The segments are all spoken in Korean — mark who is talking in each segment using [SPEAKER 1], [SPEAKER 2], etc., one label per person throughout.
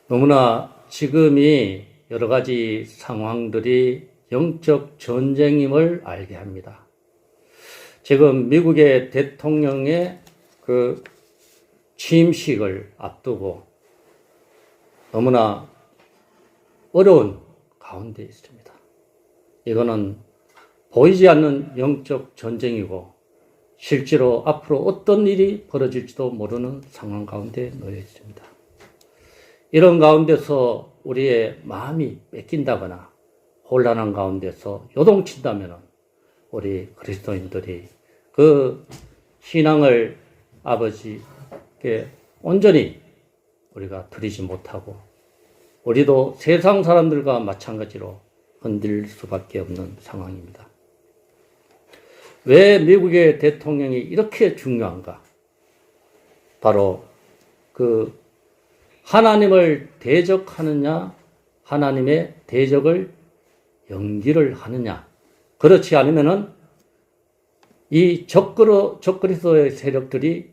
[SPEAKER 1] 너무나 지금이 여러 가지 상황들이 영적 전쟁임을 알게 합니다. 지금 미국의 대통령의 그 취임식을 앞두고 너무나 어려운 가운데 있습니다. 이거는 보이지 않는 영적 전쟁이고 실제로 앞으로 어떤 일이 벌어질지도 모르는 상황 가운데 놓여 있습니다. 이런 가운데서 우리의 마음이 뺏긴다거나 혼란한 가운데서 요동친다면 우리 그리스도인들이 그 신앙을 아버지께 온전히 우리가 드리지 못하고 우리도 세상 사람들과 마찬가지로 흔들릴 수밖에 없는 상황입니다. 왜 미국의 대통령이 이렇게 중요한가? 바로 그 하나님을 대적하느냐, 하나님의 대적을 연기를 하느냐. 그렇지 않으면은 이 적그리스도의 세력들이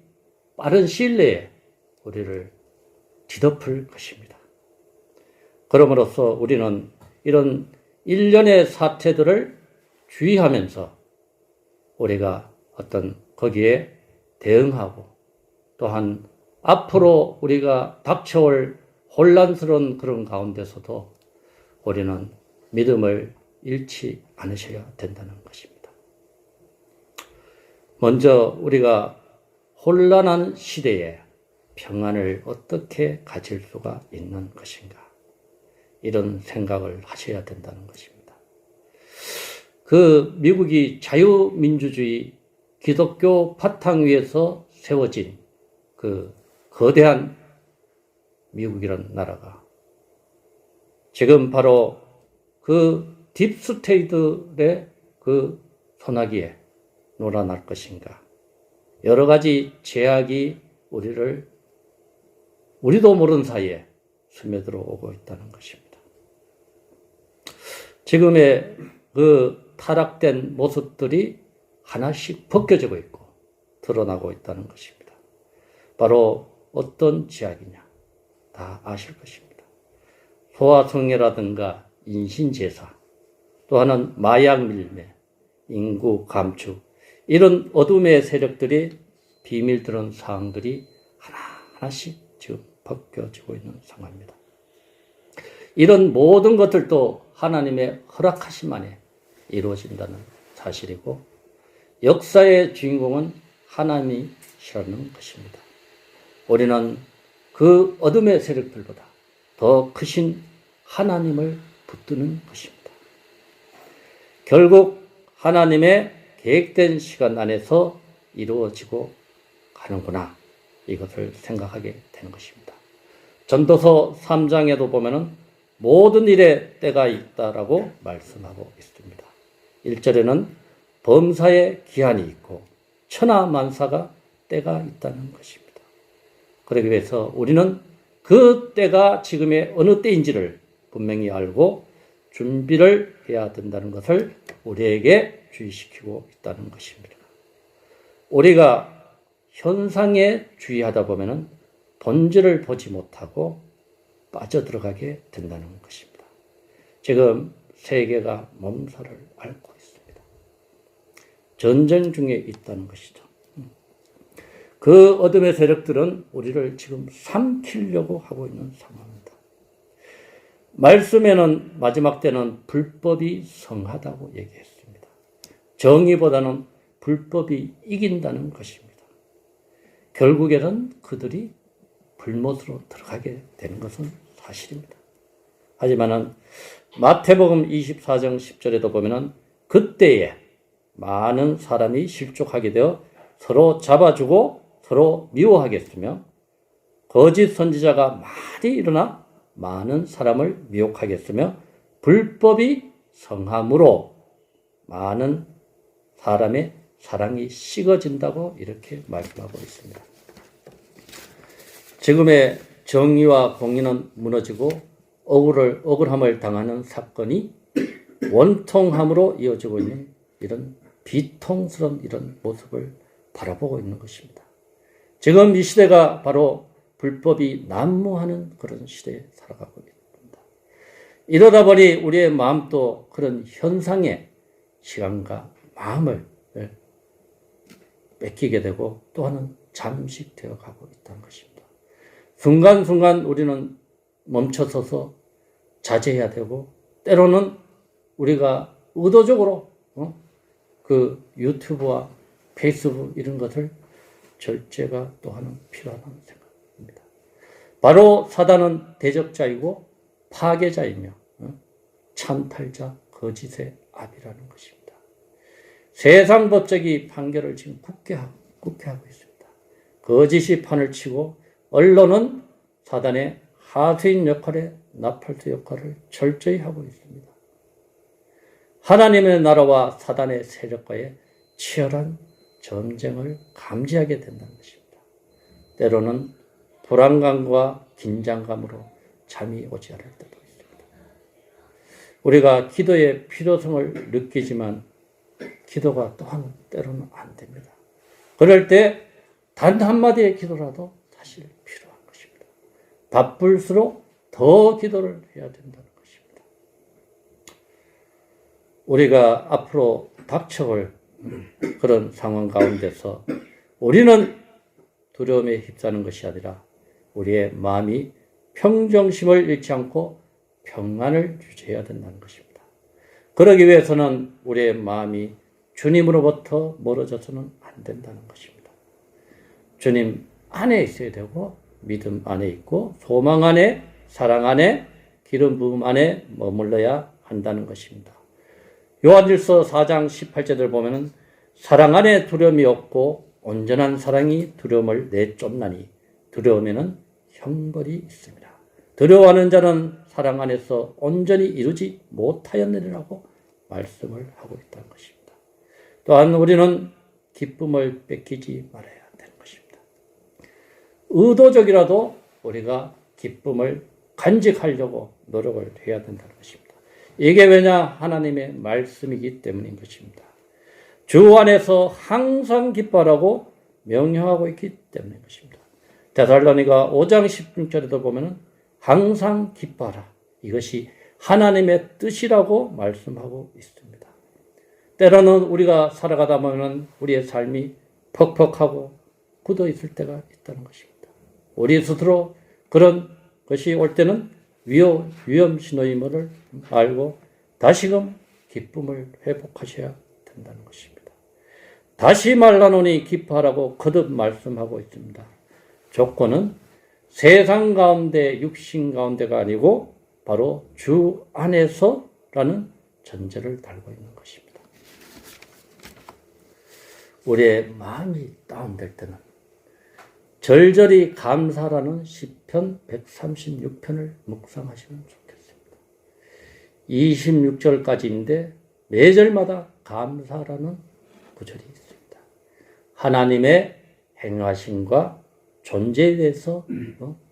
[SPEAKER 1] 빠른 시일 내에 우리를 뒤덮을 것입니다. 그럼으로써 우리는 이런 일련의 사태들을 주의하면서 우리가 어떤 거기에 대응하고 또한 앞으로 우리가 닥쳐올 혼란스러운 그런 가운데서도 우리는 믿음을 잃지 않으셔야 된다는 것입니다. 먼저 우리가 혼란한 시대에 평안을 어떻게 가질 수가 있는 것인가? 이런 생각을 하셔야 된다는 것입니다. 그 미국이 자유민주주의 기독교 바탕 위에서 세워진 그 거대한 미국이라는 나라가 지금 바로 그 딥스테이트의 그 소나기에 놀아날 것인가? 여러 가지 제약이 우리도 모르는 사이에 스며들어 오고 있다는 것입니다. 지금의 그 타락된 모습들이 하나씩 벗겨지고 있고 드러나고 있다는 것입니다. 바로 어떤 제약이냐? 다 아실 것입니다. 소아성애라든가 인신제사, 또 하나는 마약 밀매, 인구 감축, 이런 어둠의 세력들이 비밀들은 사항들이 하나하나씩 지금 벗겨지고 있는 상황입니다. 이런 모든 것들도 하나님의 허락하심 안에 이루어진다는 사실이고 역사의 주인공은 하나님이시라는 것입니다. 우리는 그 어둠의 세력들보다 더 크신 하나님을 붙드는 것입니다. 결국 하나님의 계획된 시간 안에서 이루어지고 가는구나, 이것을 생각하게 되는 것입니다. 전도서 3장에도 보면은 모든 일에 때가 있다라고 말씀하고 있습니다. 1절에는 범사에 기한이 있고 천하만사가 때가 있다는 것입니다. 그러기 위해서 우리는 그 때가 지금의 어느 때인지를 분명히 알고 준비를 해야 된다는 것을 우리에게 주의시키고 있다는 것입니다. 우리가 현상에 주의하다 보면은 본질을 보지 못하고 빠져들어가게 된다는 것입니다. 지금 세계가 몸살을 앓고 있습니다. 전쟁 중에 있다는 것이죠. 그 어둠의 세력들은 우리를 지금 삼키려고 하고 있는 상황입니다. 말씀에는 마지막 때는 불법이 성하다고 얘기했습니다. 정의보다는 불법이 이긴다는 것입니다. 결국에는 그들이 불못으로 들어가게 되는 것은 사실입니다. 하지만은 마태복음 24장 10절에도 보면은 그때에 많은 사람이 실족하게 되어 서로 잡아주고 서로 미워하겠으며 거짓 선지자가 많이 일어나 많은 사람을 미혹하겠으며 불법이 성함으로 많은 사람의 사랑이 식어진다고 이렇게 말씀하고 있습니다. 지금의 정의와 공의는 무너지고 억울함을 당하는 사건이 원통함으로 이어지고 있는 이런 비통스러운 이런 모습을 바라보고 있는 것입니다. 지금 이 시대가 바로 불법이 난무하는 그런 시대에 살아가고 있습니다. 이러다 보니 우리의 마음도 그런 현상에 시간과 마음을 뺏기게 되고 또한 잠식되어 가고 있다는 것입니다. 순간순간 우리는 멈춰서서 자제해야 되고 때로는 우리가 의도적으로 그 유튜브와 페이스북 이런 것을 절제가 또한 필요하다는 생각입니다. 바로 사단은 대적자이고 파괴자이며 찬탈자 거짓의 압이라는 것입니다. 세상 법적이 판결을 지금 굳게 하고 있습니다. 거짓이 판을 치고 언론은 사단의 하수인 역할에 나팔수 역할을 철저히 하고 있습니다. 하나님의 나라와 사단의 세력과의 치열한 전쟁을 감지하게 된다는 것입니다. 때로는 불안감과 긴장감으로 잠이 오지 않을 때도 있습니다. 우리가 기도의 필요성을 느끼지만 기도가 또한 때로는 안 됩니다. 그럴 때 단 한마디의 기도라도 사실 필요한 것입니다. 바쁠수록 더 기도를 해야 된다는 것입니다. 우리가 앞으로 닥쳐올 그런 상황 가운데서 우리는 두려움에 휩싸는 것이 아니라 우리의 마음이 평정심을 잃지 않고 평안을 유지해야 된다는 것입니다. 그러기 위해서는 우리의 마음이 주님으로부터 멀어져서는 안 된다는 것입니다. 주님 안에 있어야 되고 믿음 안에 있고 소망 안에 사랑 안에 기름 부음 안에 머물러야 한다는 것입니다. 요한일서 4장 18절을 보면은 사랑 안에 두려움이 없고 온전한 사랑이 두려움을 내쫓나니 두려움에는 형벌이 있습니다. 두려워하는 자는 사랑 안에서 온전히 이루지 못하였느니라고 말씀을 하고 있다는 것입니다. 또한 우리는 기쁨을 뺏기지 말아야 되는 것입니다. 의도적이라도 우리가 기쁨을 간직하려고 노력을 해야 된다는 것입니다. 이게 왜냐? 하나님의 말씀이기 때문인 것입니다. 주 안에서 항상 기뻐하라고 명령하고 있기 때문인 것입니다. 데살로니가 5장 16절에도 보면은 항상 기뻐하라. 이것이 하나님의 뜻이라고 말씀하고 있습니다. 때로는 우리가 살아가다 보면 우리의 삶이 퍽퍽하고 굳어 있을 때가 있다는 것입니다. 우리 스스로 그런 것이 올 때는 위험 신호임을 알고 다시금 기쁨을 회복하셔야 된다는 것입니다. 다시 말하노니 기뻐하라고 거듭 말씀하고 있습니다. 조건은 세상 가운데 육신 가운데가 아니고 바로 주 안에서라는 전제를 달고 있는 것입니다. 우리의 마음이 다운될 때는 절절히 감사라는 시편 136편을 묵상하시면 좋겠습니다. 26절까지인데 매절마다 감사라는 구절이 있습니다. 하나님의 행하심과 존재에 대해서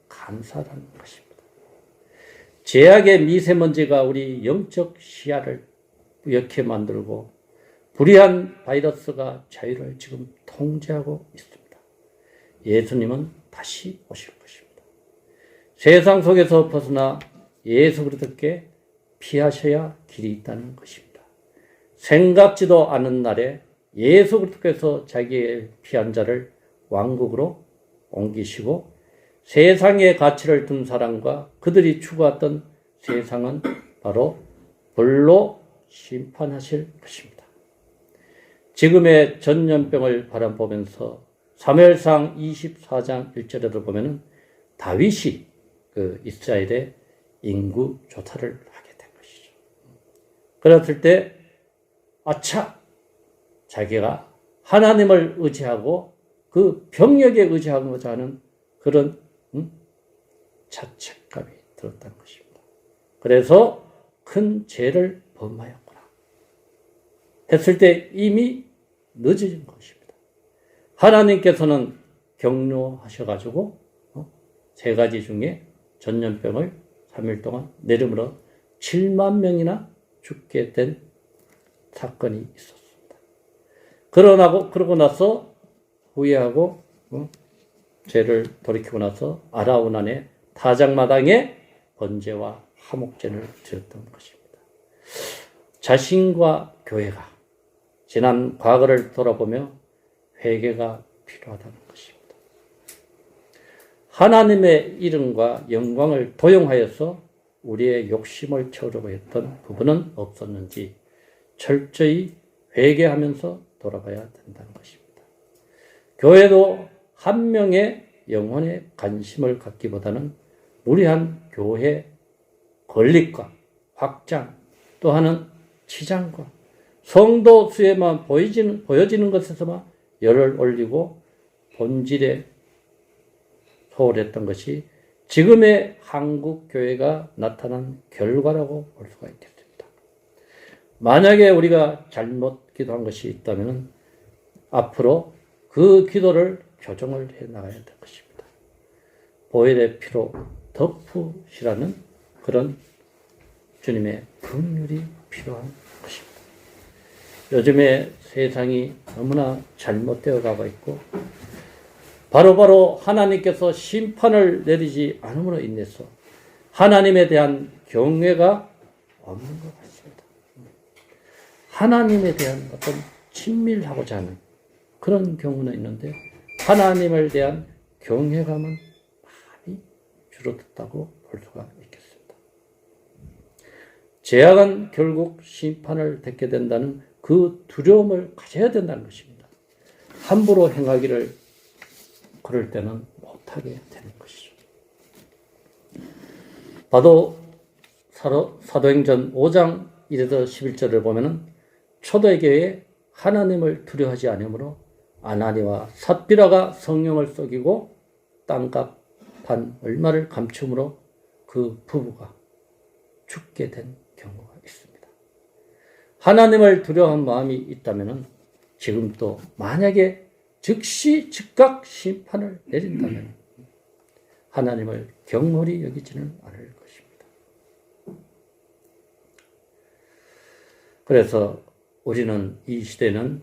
[SPEAKER 1] 감사라는 것입니다. 제약의 미세먼지가 우리 영적 시야를 뿌옇게 만들고 불의한 바이러스가 자유를 지금 통제하고 있습니다. 예수님은 다시 오실 것입니다. 세상 속에서 벗어나 예수 그리스도께 피하셔야 길이 있다는 것입니다. 생각지도 않은 날에 예수 그리스도께서 자기의 피한 자를 왕국으로 옮기시고 세상의 가치를 둔 사람과 그들이 추구했던 세상은 바로 불로 심판하실 것입니다. 지금의 전염병을 바라보면서 사무엘상 24장 1절에도 보면은 다윗이 그 이스라엘의 인구 조사를 하게 된 것이죠. 그랬을 때 아차 자기가 하나님을 의지하고 그 병력에 의지하고자 하는 그런 자책감이 들었다는 것입니다. 그래서 큰 죄를 범하였구나 했을 때 이미 늦어진 것입니다. 하나님께서는 격려하셔가지고 세 가지 중에 전염병을 3일 동안 내림으로 7만 명이나 죽게 된 사건이 있었습니다. 그러고 나서 후회하고 죄를 돌이키고 나서 아라우난의 타작마당에 번제와 화목제를 드렸던 것입니다. 자신과 교회가 지난 과거를 돌아보며 회개가 필요하다는 것입니다. 하나님의 이름과 영광을 도용하여서 우리의 욕심을 채우려고 했던 부분은 없었는지 철저히 회개하면서 돌아가야 된다는 것입니다. 교회도 한 명의 영혼에 관심을 갖기보다는 무리한 교회 건립과 확장, 또 하는 치장과 성도 수에만 보여지는 것에서만 열을 올리고 본질에 소홀했던 것이 지금의 한국 교회가 나타난 결과라고 볼 수가 있겠습니다. 만약에 우리가 잘못 기도한 것이 있다면 앞으로 그 기도를 교정을 해 나가야 될 것입니다. 보혈의 피로 덮으시라는 그런 주님의 긍휼이 필요한 것입니다. 요즘에 세상이 너무나 잘못되어 가고 있고 바로바로 하나님께서 심판을 내리지 않음으로 인해서 하나님에 대한 경외가 없는 것 같습니다. 하나님에 대한 어떤 친밀하고자 하는 그런 경우는 있는데 하나님에 대한 경외감은 많이 줄어들었다고 볼 수가 있겠습니다. 죄악은 결국 심판을 받게 된다는 그 두려움을 가져야 된다는 것입니다. 함부로 행하기를 그럴 때는 못하게 되는 것이죠. 봐도 사도행전 5장 1에서 11절을 보면은 초대교회에 하나님을 두려워하지 않으므로 아나니와 삽비라가 성령을 속이고 땅값 반 얼마를 감춤으로 그 부부가 죽게 된 경우가 있습니다. 하나님을 두려워한 마음이 있다면 지금도 만약에 즉시 즉각 심판을 내린다면 하나님을 경홀히 여기지는 않을 것입니다. 그래서 우리는 이 시대는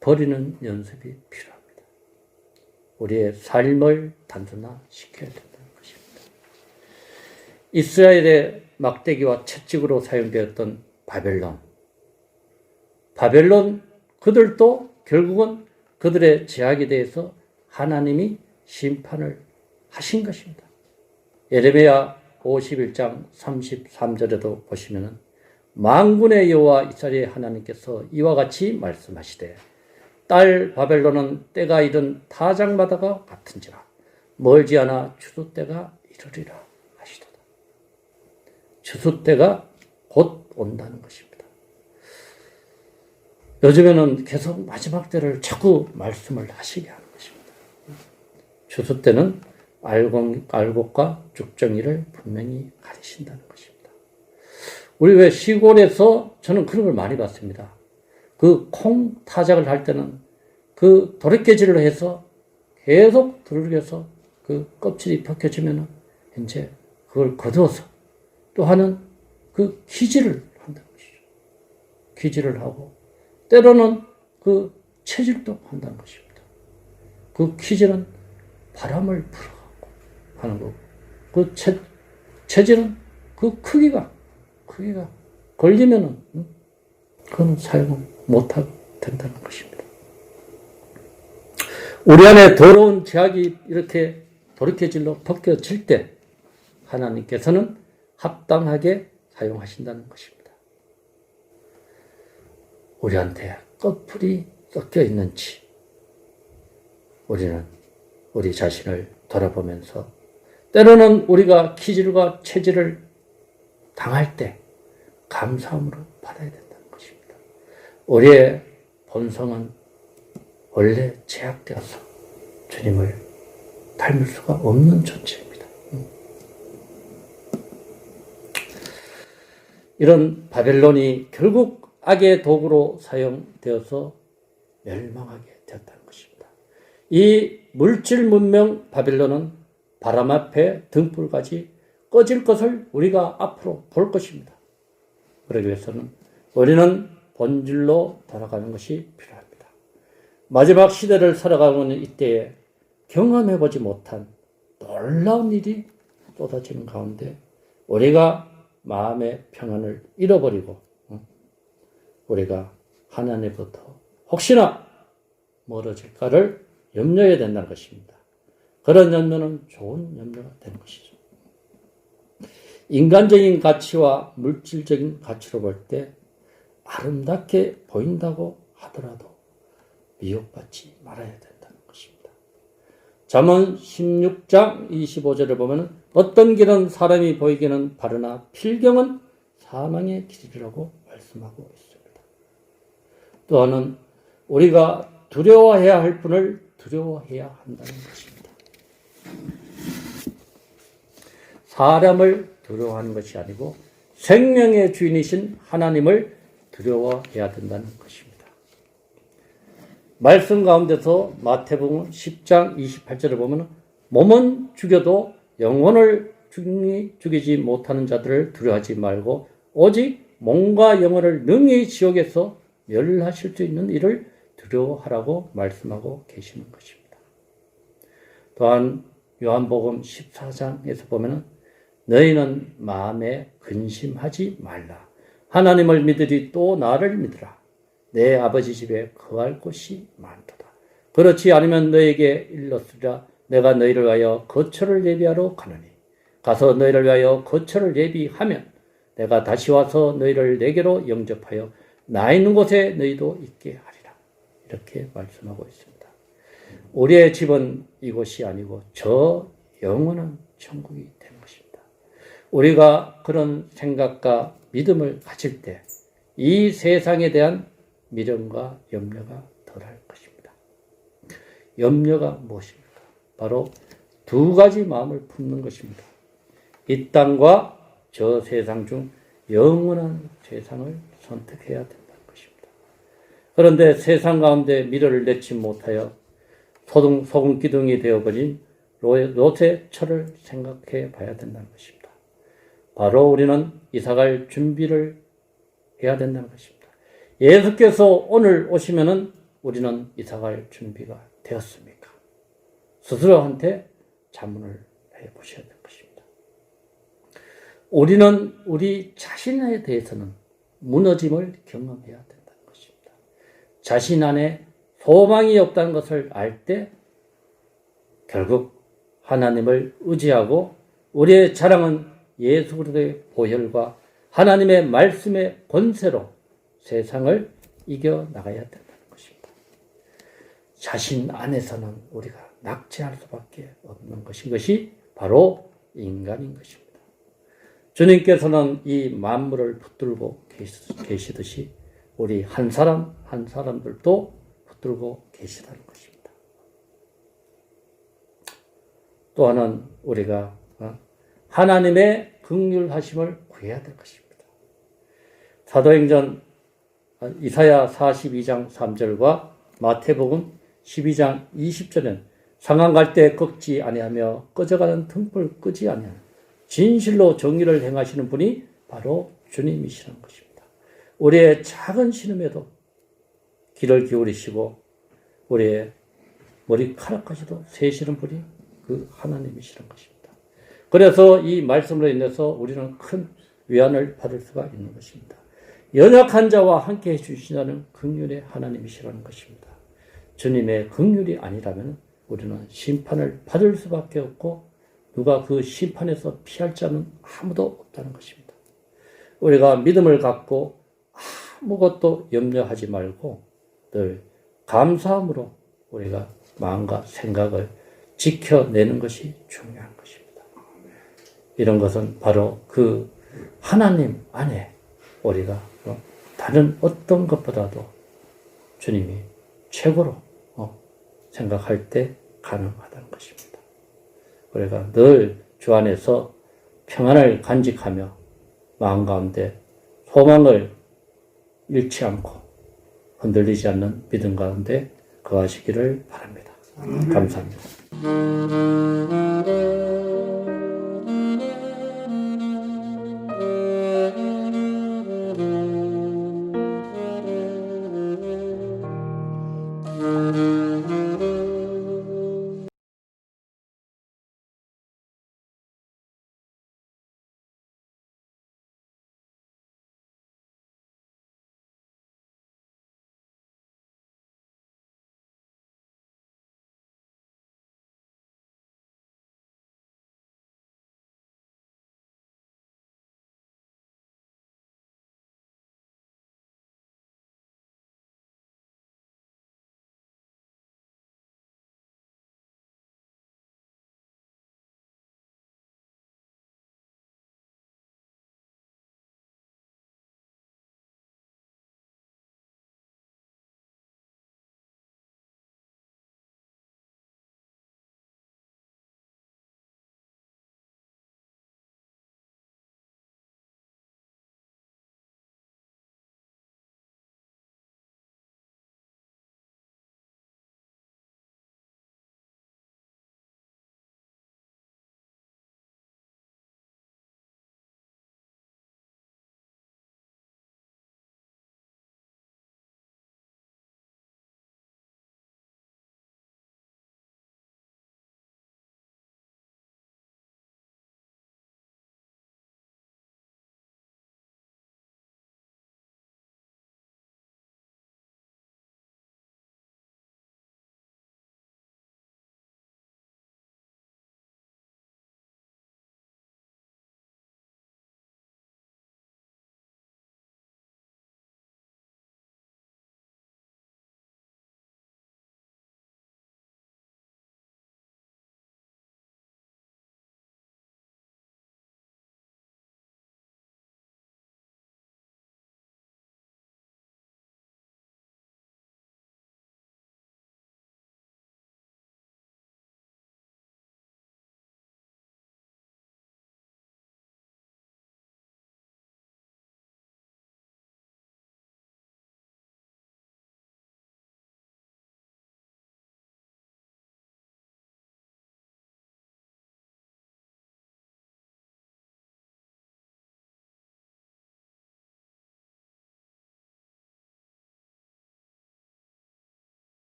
[SPEAKER 1] 버리는 연습이 필요합니다. 우리의 삶을 단순화시켜야 된다는 것입니다. 이스라엘의 막대기와 채찍으로 사용되었던 바벨론 그들도 결국은 그들의 죄악에 대해서 하나님이 심판을 하신 것입니다. 예레미야 51장 33절에도 보시면은 만군의 여호와 이스라엘의 하나님께서 이와 같이 말씀하시되 딸 바벨론은 때가 이른 타작마다가 같은지라 멀지 않아 추수 때가 이르리라 하시도다. 추수 때가 곧 온다는 것입니다. 요즘에는 계속 마지막 때를 자꾸 말씀을 하시게 하는 것입니다. 추수 때는 알곡과 죽정이를 분명히 가리신다는 것입니다. 우리 왜 시골에서 저는 그런 걸 많이 봤습니다. 그 콩 타작을 할 때는 그 도래깨질로 해서 계속 두들겨서 그 껍질이 벗겨지면은 이제 그걸 거두어서 또 하는 그 기질을 한다는 것이죠. 기질을 하고 때로는 그 체질도 한다는 것입니다. 그 기질은 바람을 불어갖고 하는 거고, 그 체질은 그 크기가 걸리면은, 그건 사용 못하게 된다는 것입니다. 우리 안에 더러운 죄악이 이렇게 돌이켜질로 벗겨질 때, 하나님께서는 합당하게 사용하신다는 것입니다. 우리한테 꺼풀이 섞여 있는지 우리는 우리 자신을 돌아보면서 때로는 우리가 기질과 체질을 당할 때 감사함으로 받아야 된다는 것입니다. 우리의 본성은 원래 제약되어서 주님을 닮을 수가 없는 존재입니다. 이런 바벨론이 결국 악의 도구로 사용되어서 멸망하게 되었다는 것입니다. 이 물질 문명 바벨론은 바람 앞에 등불까지 꺼질 것을 우리가 앞으로 볼 것입니다. 그러기 위해서는 우리는 본질로 돌아가는 것이 필요합니다. 마지막 시대를 살아가고 있는 이때에 경험해보지 못한 놀라운 일이 쏟아지는 가운데 우리가 마음의 평안을 잃어버리고 우리가 하나님부터 혹시나 멀어질까를 염려해야 된다는 것입니다. 그런 염려는 좋은 염려가 되는 것이죠. 인간적인 가치와 물질적인 가치로 볼 때 아름답게 보인다고 하더라도 미혹받지 말아야 된다는 것입니다. 잠언 16장 25절에 보면 어떤 길은 사람이 보이기는 바르나 필경은 사망의 길이라고 말씀하고 있습니다. 또 하나는 우리가 두려워해야 할 분을 두려워해야 한다는 것입니다. 사람을 두려워하는 것이 아니고 생명의 주인이신 하나님을 두려워해야 된다는 것입니다. 말씀 가운데서 마태복음 10장 28절을 보면 몸은 죽여도 영혼을 죽이지 못하는 자들을 두려워하지 말고 오직 몸과 영혼을 능히 지옥에서 멸하실 수 있는 이를 두려워하라고 말씀하고 계시는 것입니다. 또한 요한복음 14장에서 보면 너희는 마음에 근심하지 말라. 하나님을 믿으리 또 나를 믿으라. 내 아버지 집에 거할 곳이 많도다. 그렇지 않으면 너에게 일렀으리라. 내가 너희를 위하여 거처를 예비하러 가노니 가서 너희를 위하여 거처를 예비하면 내가 다시 와서 너희를 내게로 영접하여 나 있는 곳에 너희도 있게 하리라. 이렇게 말씀하고 있습니다. 우리의 집은 이곳이 아니고 저 영원한 천국이 되는 것입니다. 우리가 그런 생각과 믿음을 가질 때 이 세상에 대한 미련과 염려가 덜할 것입니다. 염려가 무엇입니까? 바로 두 가지 마음을 품는 것입니다. 이 땅과 저 세상 중 영원한 세상을 선택해야 된다는 것입니다. 그런데 세상 가운데 미련을 내지 못하여 소금 기둥이 되어버린 롯의 처를 생각해 봐야 된다는 것입니다. 바로 우리는 이사갈 준비를 해야 된다는 것입니다. 예수께서 오늘 오시면은 우리는 이사갈 준비가 되었습니까? 스스로한테 자문을 해 보셔야 될 것입니다. 우리는 우리 자신에 대해서는 무너짐을 경험해야 된다는 것입니다. 자신 안에 소망이 없다는 것을 알 때 결국 하나님을 의지하고 우리의 자랑은 예수 그리스도의 보혈과 하나님의 말씀의 권세로 세상을 이겨나가야 된다는 것입니다. 자신 안에서는 우리가 낙제할 수밖에 없는 것이 바로 인간인 것입니다. 주님께서는 이 만물을 붙들고 계시듯이 우리 한 사람 한 사람들도 붙들고 계시다는 것입니다. 또 하나는 우리가 하나님의 긍휼하심을 구해야 될 것입니다. 사도행전 이사야 42장 3절과 마태복음 12장 20절은 상한 갈 때 꺾지 아니하며 꺼져가는 등불 끄지 아니하며 진실로 정의를 행하시는 분이 바로 주님이시라는 것입니다. 우리의 작은 신음에도 귀를 기울이시고 우리의 머리카락까지도 세시는 분이 그 하나님이시라는 것입니다. 그래서 이 말씀으로 인해서 우리는 큰 위안을 받을 수가 있는 것입니다. 연약한 자와 함께 해주시는 긍휼의 하나님이시라는 것입니다. 주님의 긍휼이 아니라면 우리는 심판을 받을 수밖에 없고 누가 그 심판에서 피할 자는 아무도 없다는 것입니다. 우리가 믿음을 갖고 아무것도 염려하지 말고 늘 감사함으로 우리가 마음과 생각을 지켜내는 것이 중요한 것입니다. 이런 것은 바로 그 하나님 안에 우리가 다른 어떤 것보다도 주님이 최고로 생각할 때 가능하다는 것입니다. 우리가 늘 주 안에서 평안을 간직하며 마음 가운데 소망을 잃지 않고 흔들리지 않는 믿음 가운데 거하시기를 바랍니다. 감사합니다.